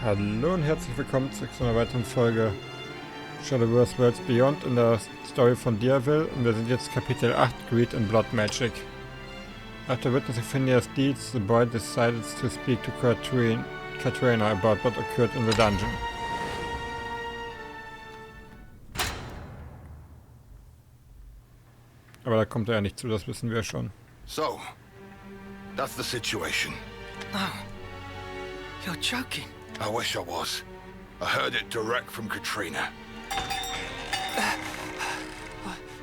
Hallo und herzlich willkommen zu einer weiteren Folge Shadowverse Worlds Beyond in der Story von Will, und wir sind jetzt Kapitel 8, Greed and Blood Magic. After witnessing Phineas' deeds, the boy decided to speak to Katrina about what occurred in the dungeon. Aber da kommt er ja nicht zu, das wissen wir schon. So, that's the situation. No, you're joking. I wish I was. I heard it direct from Katrina.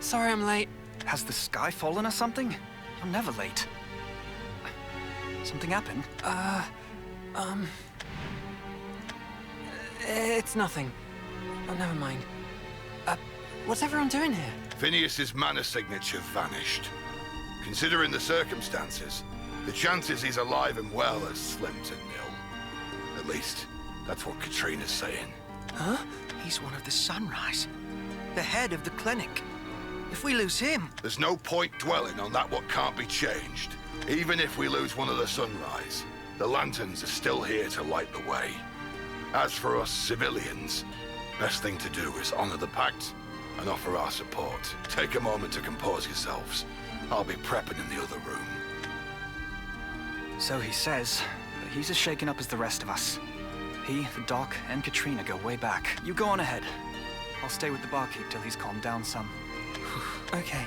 Sorry I'm late. Has the sky fallen or something? I'm never late. Something happened? It's nothing. Oh, never mind. What's everyone doing here? Phineas's mana signature vanished. Considering the circumstances, the chances he's alive and well are slim to nil. At least, that's what Katrina's saying. Huh? He's one of the Sunrise. The head of the clinic. If we lose him... There's no point dwelling on that what can't be changed. Even if we lose one of the Sunrise, the Lanterns are still here to light the way. As for us civilians, best thing to do is honor the pact and offer our support. Take a moment to compose yourselves. I'll be prepping in the other room. So he says, but he's as shaken up as the rest of us. He, the Doc, and Katrina go way back. You go on ahead. I'll stay with the barkeep till he's calmed down some. Okay.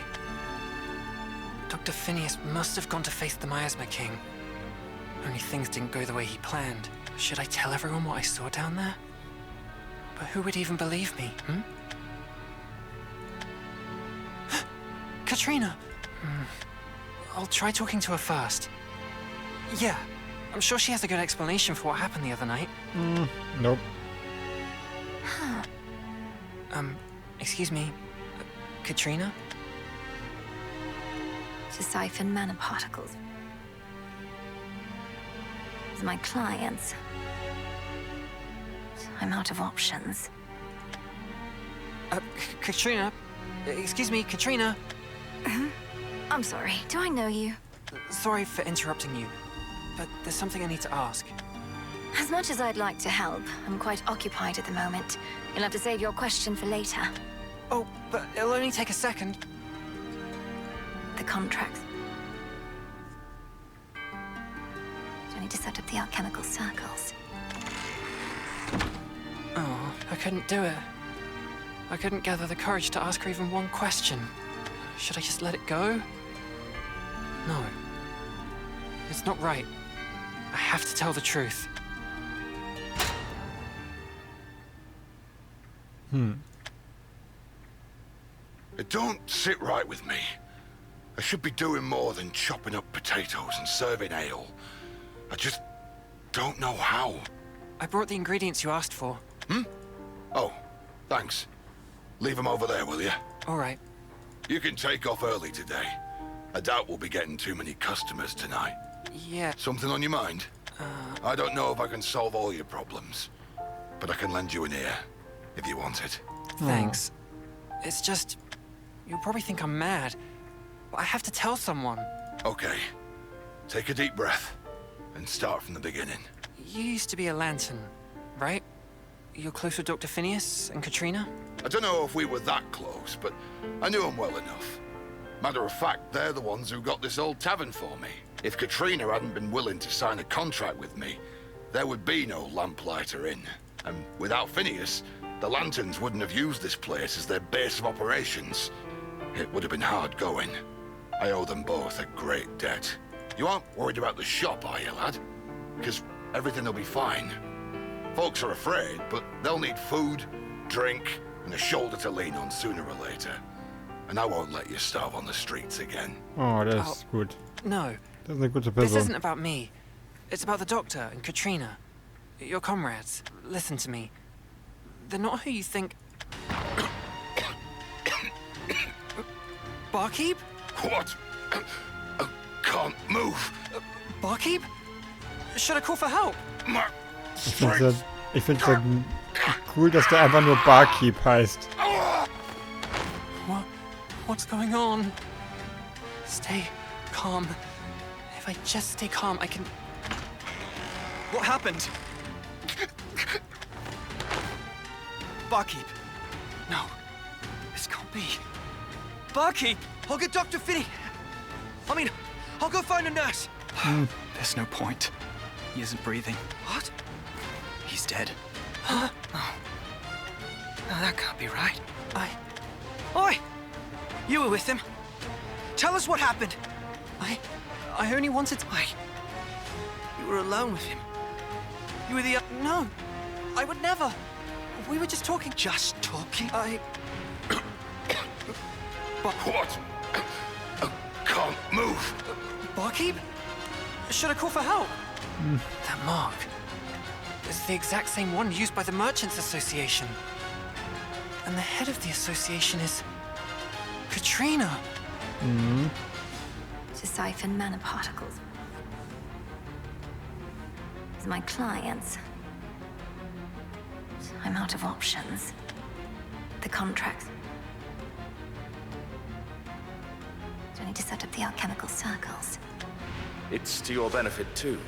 Dr. Phineas must have gone to face the Miasma King. Only things didn't go the way he planned. Should I tell everyone what I saw down there? But who would even believe me, Katrina! I'll try talking to her first. Yeah, I'm sure she has a good explanation for what happened the other night. Nope. Excuse me, Katrina? To siphon mana particles. As my clients. I'm out of options. Katrina? Excuse me, Katrina? I'm sorry, do I know you? Sorry for interrupting you, but there's something I need to ask. As much as I'd like to help, I'm quite occupied at the moment. You'll have to save your question for later. Oh, but it'll only take a second. The contracts. Do I need to set up the alchemical circles? Oh, I couldn't do it. I couldn't gather the courage to ask her even one question. Should I just let it go? No. It's not right. I have to tell the truth. It don't sit right with me. I should be doing more than chopping up potatoes and serving ale. I just don't know how. I brought the ingredients you asked for. Oh, thanks. Leave them over there, will you? All right. You can take off early today. I doubt we'll be getting too many customers tonight. Yeah. Something on your mind? I don't know if I can solve all your problems, but I can lend you an ear, if you want it. Thanks. It's just... You'll probably think I'm mad, but I have to tell someone. Okay. Take a deep breath, and start from the beginning. You used to be a Lantern, right? You're close with Dr. Phineas and Katrina? I don't know if we were that close, but I knew them well enough. Matter of fact, they're the ones who got this old tavern for me. If Katrina hadn't been willing to sign a contract with me, there would be no Lamplighter Inn. And without Phineas, the Lanterns wouldn't have used this place as their base of operations. It would have been hard going. I owe them both a great debt. You aren't worried about the shop, are you, lad? Because everything will be fine. Folks are afraid, but they'll need food, drink, and a shoulder to lean on sooner or later. And I won't let you starve on the streets again. Oh, das ist gut. No. Das ist eine gute This Person. isn't about me. It's about the Doctor and Katrina. Your comrades. Listen to me. They're not who you think... Barkeep? What? I can't move. Barkeep? Should I call for help? My Ich find's ja cool, dass der einfach nur Barkeep heißt. What's going on? Stay calm. If I just stay calm, I can... What happened? barkeep. No, this can't be. Barkeep! I'll get Dr. Finney. I'll go find a nurse. There's no point. He isn't breathing. What? He's dead. No, that can't be right. Oi! You were with him. Tell us what happened. I only wanted to... You were alone with him. You were the... No, I would never. We were just talking. Just talking? What? Can't move. Barkeep? Should I call for help? That mark. It's the exact same one used by the Merchants Association. And the head of the association is... Katrina. To siphon mana particles. As my clients. I'm out of options. The contracts. Do I need to set up the alchemical circles? It's to your benefit too.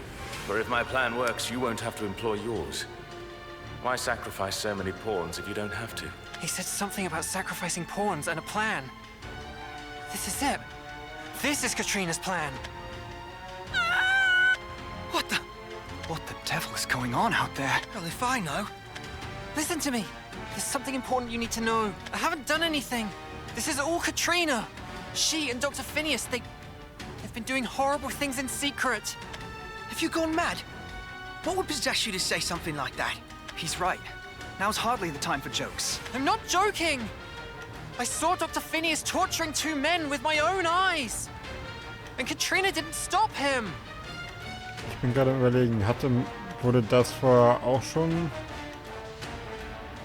For if my plan works, you won't have to employ yours. Why sacrifice so many pawns if you don't have to? He said something about sacrificing pawns and a plan. This is it. This is Katrina's plan. What the devil is going on out there? Well, if I know. Listen to me. There's something important you need to know. I haven't done anything. This is all Katrina. She and Dr. Phineas, they've been doing horrible things in secret. Have you gone mad? What would possess you to say something like that? He's right. Now's hardly the time for jokes. I'm not joking! I saw Dr. Phineas torturing two men with my own eyes! And Katrina didn't stop him! Ich bin gerade überlegen, wurde das vorher auch schon...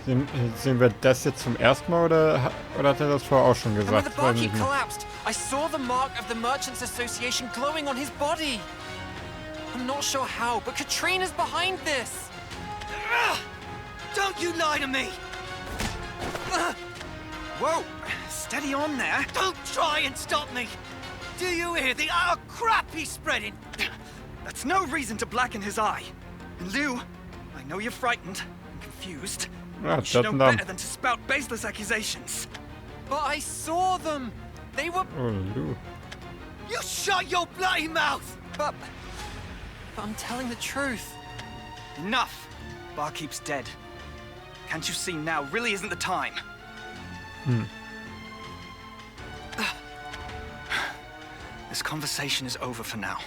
Sehen wir das jetzt zum ersten Mal oder hat er das vorher auch schon And when gesagt? the barkeep collapsed, I saw the mark of the Merchants Association glowing on his body! I'm not sure how, but Katrina's behind this! Don't you lie to me! Whoa! Steady on there. Don't try and stop me! Do you hear the utter crap he's spreading? That's no reason to blacken his eye. And Lou, I know you're frightened and confused. Ja, You should know dann. better than to spout baseless accusations. But I saw them! They were... Oh, du. You shut your bloody mouth! But I'm telling the truth. Enough! Barkeep's dead. Can't you see now really isn't the time? This conversation is over for now.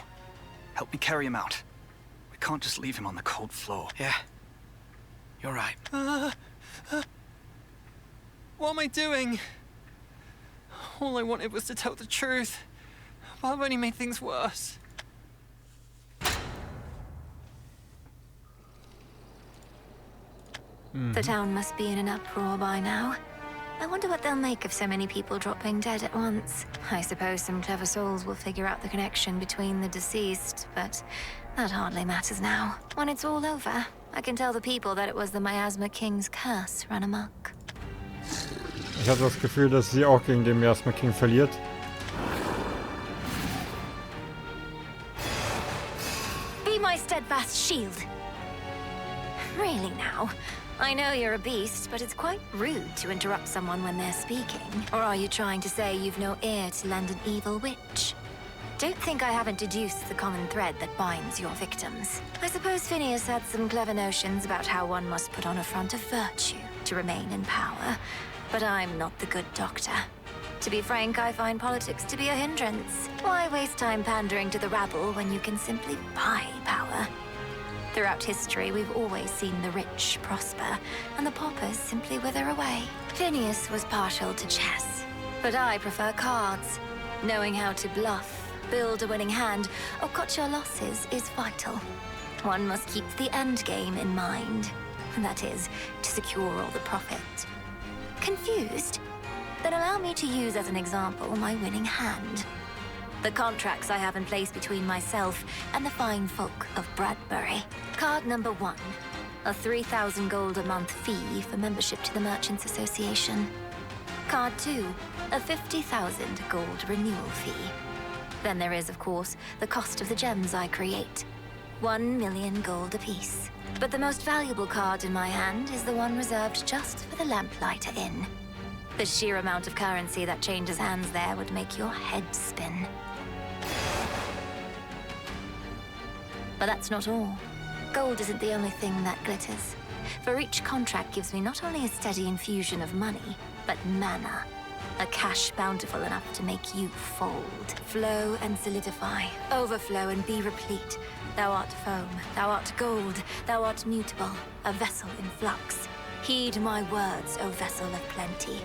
Help me carry him out. We can't just leave him on the cold floor. Yeah. You're right. What am I doing? All I wanted was to tell the truth. But I've only made things worse. The town must be in an uproar by now. I wonder what they'll make of so many people dropping dead at once. I suppose some clever souls will figure out the connection between the deceased, but that hardly matters now. When it's all over, I can tell the people that it was the Miasma King's curse run amok. Ich hatte das Gefühl, dass sie auch gegen den Miasma King verliert. Be my steadfast shield. Really now? I know you're a beast, but it's quite rude to interrupt someone when they're speaking. Or are you trying to say you've no ear to lend an evil witch? Don't think I haven't deduced the common thread that binds your victims. I suppose Phineas had some clever notions about how one must put on a front of virtue to remain in power, but I'm not the good doctor. To be frank, I find politics to be a hindrance. Why waste time pandering to the rabble when you can simply buy power? Throughout history, we've always seen the rich prosper, and the paupers simply wither away. Phineas was partial to chess, but I prefer cards. Knowing how to bluff, build a winning hand, or cut your losses is vital. One must keep the end game in mind. That is, to secure all the profit. Confused? Then allow me to use as an example my winning hand. The contracts I have in place between myself and the fine folk of Bradbury. Card number 1, a 3,000 gold a month fee for membership to the Merchants Association. Card 2, a 50,000 gold renewal fee. Then there is, of course, the cost of the gems I create. 1 million gold apiece. But the most valuable card in my hand is the one reserved just for the Lamplighter Inn. The sheer amount of currency that changes hands there would make your head spin. But that's not all. Gold isn't the only thing that glitters. For each contract gives me not only a steady infusion of money, but mana. A cash bountiful enough to make you fold. Flow and solidify. Overflow and be replete. Thou art foam, thou art gold, thou art mutable, a vessel in flux. Heed my words, O vessel of plenty.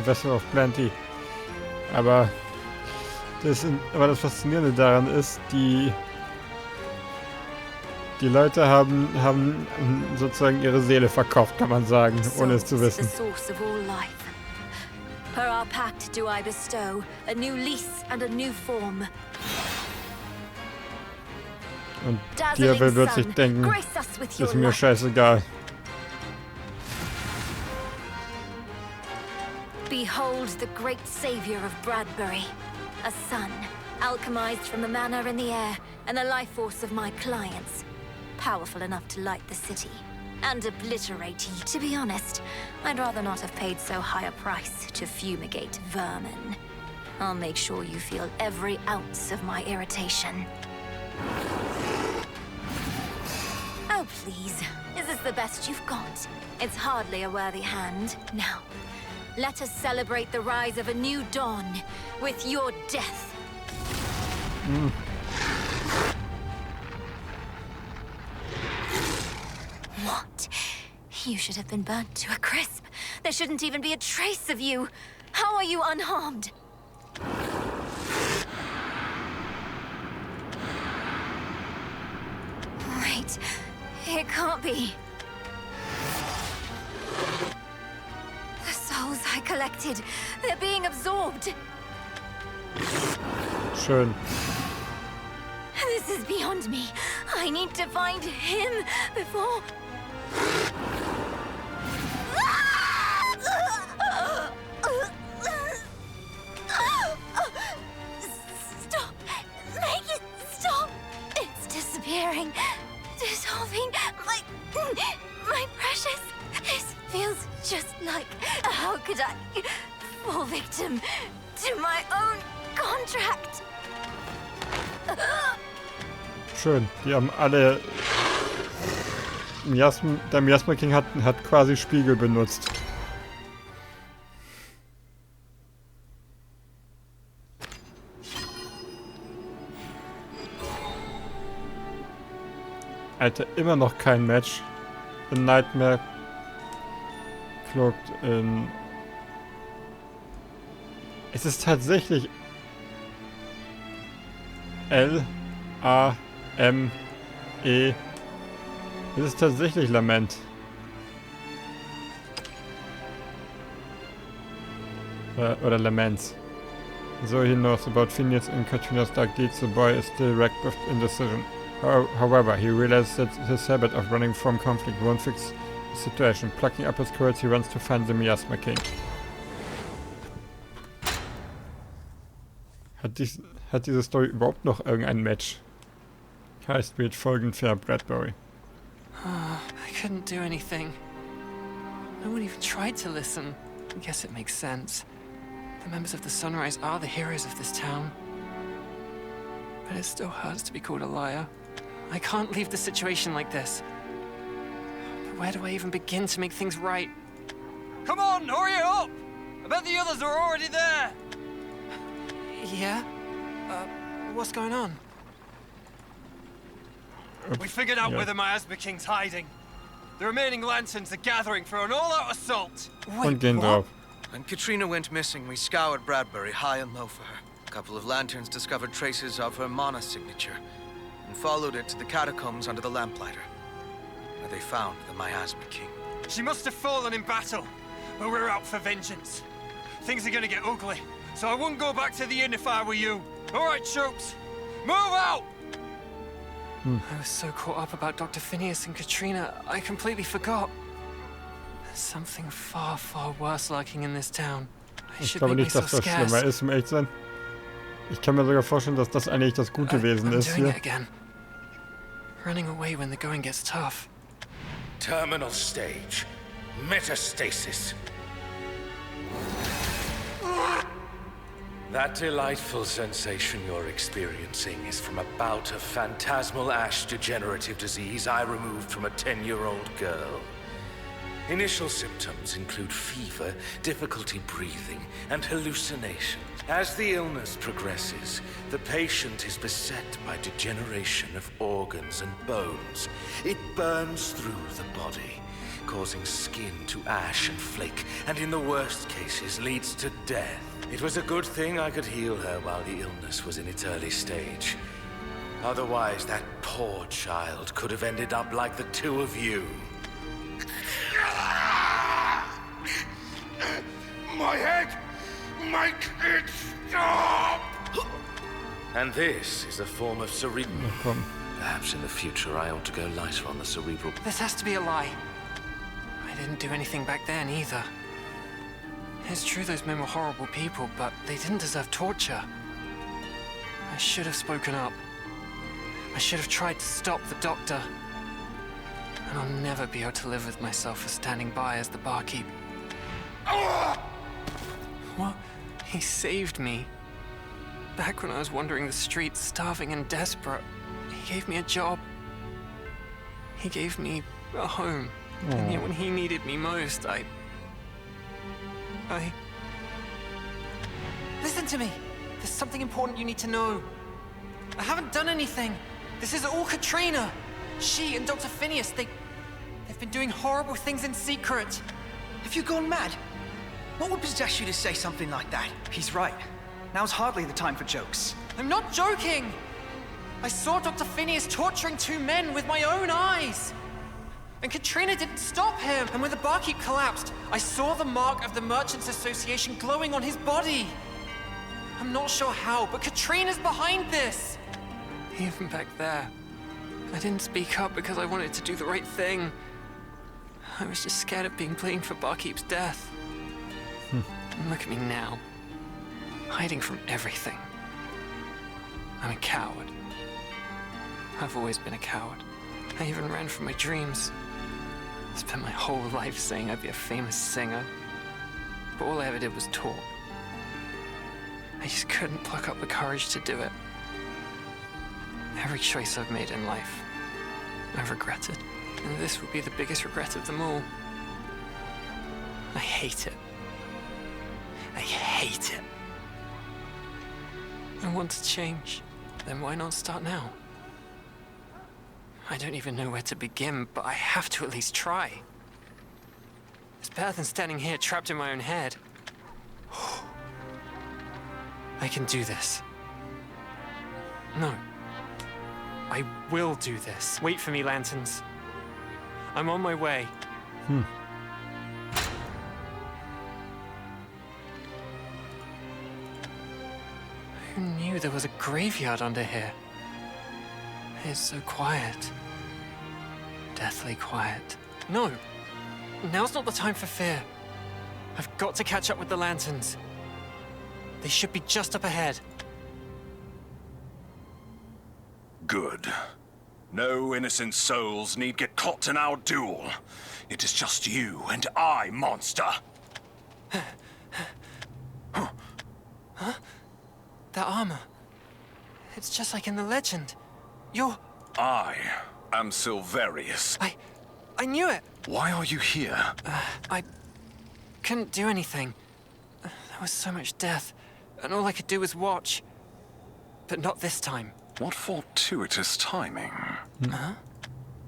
Vessel of Plenty. Aber das Faszinierende daran ist, die Leute haben sozusagen ihre Seele verkauft, kann man sagen, ohne es zu wissen. The source of all life. Per our pact do I bestow a new lease and a new form. Und Diavel wird sich denken, ist mir scheißegal. Behold the great savior of Bradbury, a sun, alchemized from the mana in the air and the life force of my clients, powerful enough to light the city and obliterate you. To be honest, I'd rather not have paid so high a price to fumigate vermin. I'll make sure you feel every ounce of my irritation. Oh, please. Is this the best you've got? It's hardly a worthy hand. Now, let us celebrate the rise of a new dawn with your death. What? You should have been burnt to a crisp. There shouldn't even be a trace of you. How are you unharmed? Wait. It can't be. The souls I collected, they're being absorbed. Schön. This is beyond me. I need to find him before... Stop! Make it stop! It's disappearing. Dissolving. My precious. This feels just like... How could I fall victim to my own contract? Schön. Die haben alle... Der Miasma King hat quasi Spiegel benutzt. Alter, immer noch kein Match. A Nightmare cloaked in... Es ist tatsächlich L-A-M-E. Es ist tatsächlich Lament. Oder Laments. So he knows about Phineas and Katrina's dark deeds, the boy is still wrecked with indecision. However, he realizes that his habit of running from conflict won't fix the situation. Plucking up his courage, he runs to find the Miasma King. Hat diese Story überhaupt noch irgendein Match? High Speed folgend Fair Bradbury. I couldn't do anything. No one even tried to listen. I guess it makes sense. The members of the Sunrise are the heroes of this town. But it still hurts to be called a liar. I can't leave the situation like this. But where do I even begin to make things right? Come on, hurry up! I bet the others are already there! Yeah? What's going on? We figured out where the Miasma King's hiding. The remaining lanterns are gathering for an all-out assault. Und gehen drauf. When Katrina went missing, we scoured Bradbury high and low for her. A couple of lanterns discovered traces of her mana signature and followed it to the catacombs under the Lamplighter, where they found the Miasma King. She must have fallen in battle, but we're out for vengeance. Things are gonna get ugly, so I wouldn't go back to the inn if I were you. All right, troops, move out! I was so caught up about Dr. Phineas and Katrina, I completely forgot. There's something far, far worse lurking in this town. Ich glaube nicht, dass das schlimmer ist, um ehrlich zu sein. Ich kann mir sogar vorstellen, dass das eigentlich das gute Wesen ist hier. Running away when the going gets tough. Terminal stage. Metastasis. That delightful sensation you're experiencing is from a bout of phantasmal ash degenerative disease I removed from a 10-year-old girl. Initial symptoms include fever, difficulty breathing, and hallucinations. As the illness progresses, the patient is beset by degeneration of organs and bones. It burns through the body, causing skin to ash and flake, and in the worst cases leads to death. It was a good thing I could heal her while the illness was in its early stage. Otherwise, that poor child could have ended up like the two of you. My head! Make it stop! And this is a form of cerebral. Perhaps in the future I ought to go lighter on the cerebral. This has to be a lie. I didn't do anything back then either. It's true those men were horrible people, but they didn't deserve torture. I should have spoken up. I should have tried to stop the doctor. And I'll never be able to live with myself for standing by as the barkeep. What? He saved me. Back when I was wandering the streets, starving and desperate, he gave me a job. He gave me a home. And yet when he needed me most, I... Listen to me! There's something important you need to know. I haven't done anything. This is all Katrina. She and Dr. Phineas, they've been doing horrible things in secret. Have you gone mad? What would possess you to say something like that? He's right. Now's hardly the time for jokes. I'm not joking! I saw Dr. Phineas torturing two men with my own eyes! And Katrina didn't stop him! And when the barkeep collapsed, I saw the mark of the Merchants Association glowing on his body! I'm not sure how, but Katrina's behind this! Even back there, I didn't speak up because I wanted to do the right thing. I was just scared of being blamed for Barkeep's death. And look at me now, hiding from everything. I'm a coward. I've always been a coward. I even ran from my dreams. Spent my whole life saying I'd be a famous singer, but all I ever did was talk. I just couldn't pluck up the courage to do it. Every choice I've made in life, I've regretted. And this would be the biggest regret of them all. I hate it. I hate it. I want to change. Then why not start now? I don't even know where to begin, but I have to at least try. It's better than standing here trapped in my own head. I can do this. No. I will do this. Wait for me, Lanterns. I'm on my way. Who knew there was a graveyard under here? It's so quiet. Deathly quiet. No! Now's not the time for fear. I've got to catch up with the Lanterns. They should be just up ahead. Good. No innocent souls need get caught in our duel. It is just you and I, monster. Huh? That armor. It's just like in the legend. You're... I am Silverius. I knew it! Why are you here? I couldn't do anything. There was so much death, and all I could do was watch. But not this time. What fortuitous timing. Huh?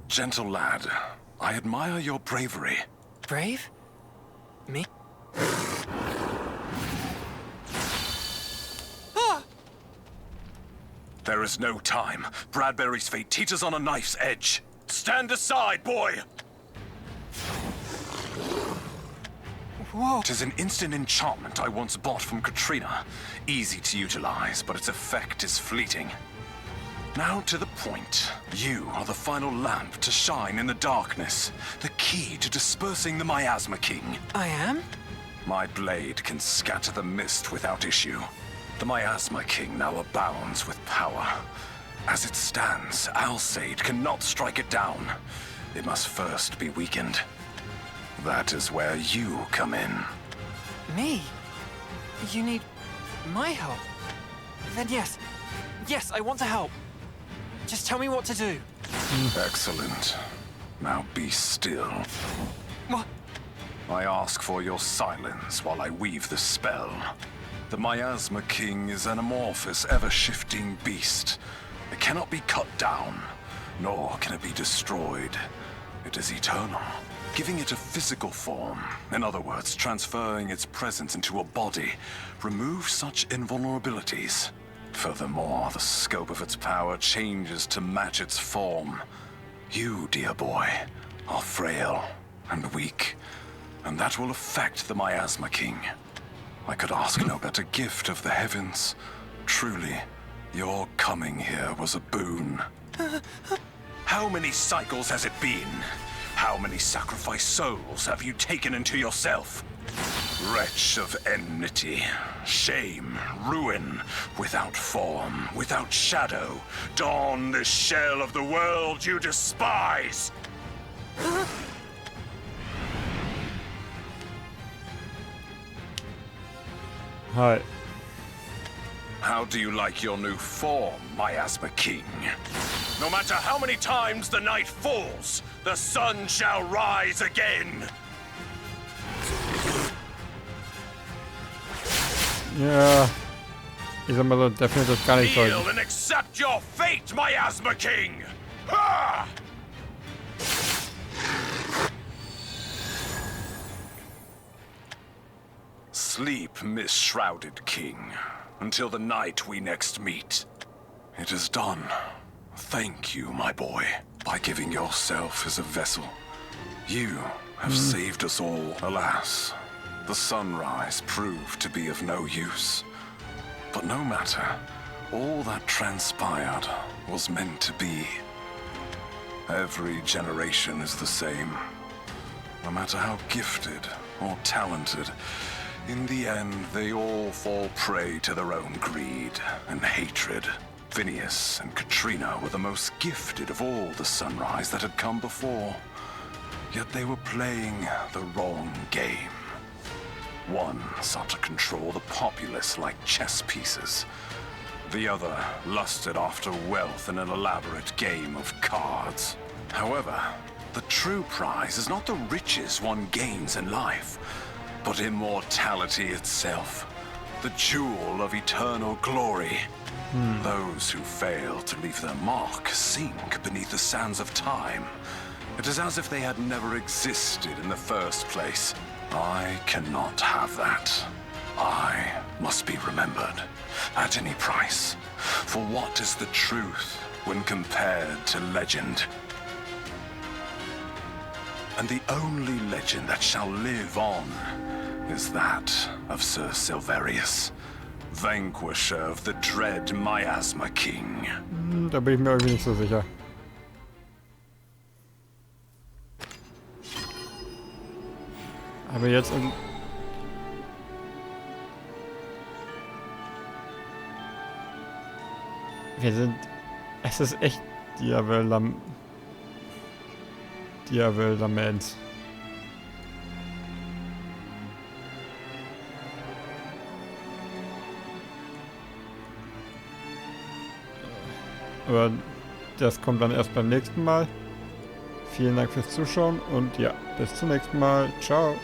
Gentle lad, I admire your bravery. Brave? Me? There is no time. Bradbury's fate teeters on a knife's edge. Stand aside, boy! Whoa! It is an instant enchantment I once bought from Katrina. Easy to utilize, but its effect is fleeting. Now to the point. You are the final lamp to shine in the darkness. The key to dispersing the Miasma King. I am? My blade can scatter the mist without issue. The Miasma King now abounds with power. As it stands, Alsaid cannot strike it down. it must first be weakened. That is where you come in. Me? You need my help? Then yes. Yes, I want to help. Just tell me what to do. Excellent. Now be still. What? I ask for your silence while I weave the spell. The Miasma King is an amorphous, ever-shifting beast. It cannot be cut down, nor can it be destroyed. It is eternal. Giving it a physical form, in other words, transferring its presence into a body, removes such invulnerabilities. Furthermore, the scope of its power changes to match its form. You, dear boy, are frail and weak, and that will affect the Miasma King. I could ask no better gift of the heavens. Truly, your coming here was a boon. How many cycles has it been? How many sacrificed souls have you taken into yourself? Wretch of enmity, shame, ruin, without form, without shadow, don the shell of the world you despise! Hi. How do you like your new form, Miasma King? No matter how many times the night falls, the sun shall rise again! Ja. Ich sag mal so, der findet das gar nicht toll. Kneel and accept your fate, Miasma King! Ha! Sleep, misshrouded king, until the night we next meet. It is done. Thank you, my boy, by giving yourself as a vessel. You have saved us all. Alas, the sunrise proved to be of no use. But no matter, all that transpired was meant to be. Every generation is the same. No matter how gifted or talented, in the end, they all fall prey to their own greed and hatred. Phineas and Katrina were the most gifted of all the Sunrise that had come before. Yet they were playing the wrong game. One sought to control the populace like chess pieces. The other lusted after wealth in an elaborate game of cards. However, the true prize is not the riches one gains in life, but immortality itself, the jewel of eternal glory. Those who fail to leave their mark sink beneath the sands of time. It is as if they had never existed in the first place. I cannot have that. I must be remembered, at any price. For what is the truth when compared to legend? And the only legend that shall live on is that of Sir Silverius, vanquisher of the dread Miasma King. Da bin ich mir irgendwie nicht so sicher. Aber jetzt wir sind... Es ist echt Diavelament. Aber das kommt dann erst beim nächsten Mal. Vielen Dank fürs Zuschauen und ja, bis zum nächsten Mal. Ciao.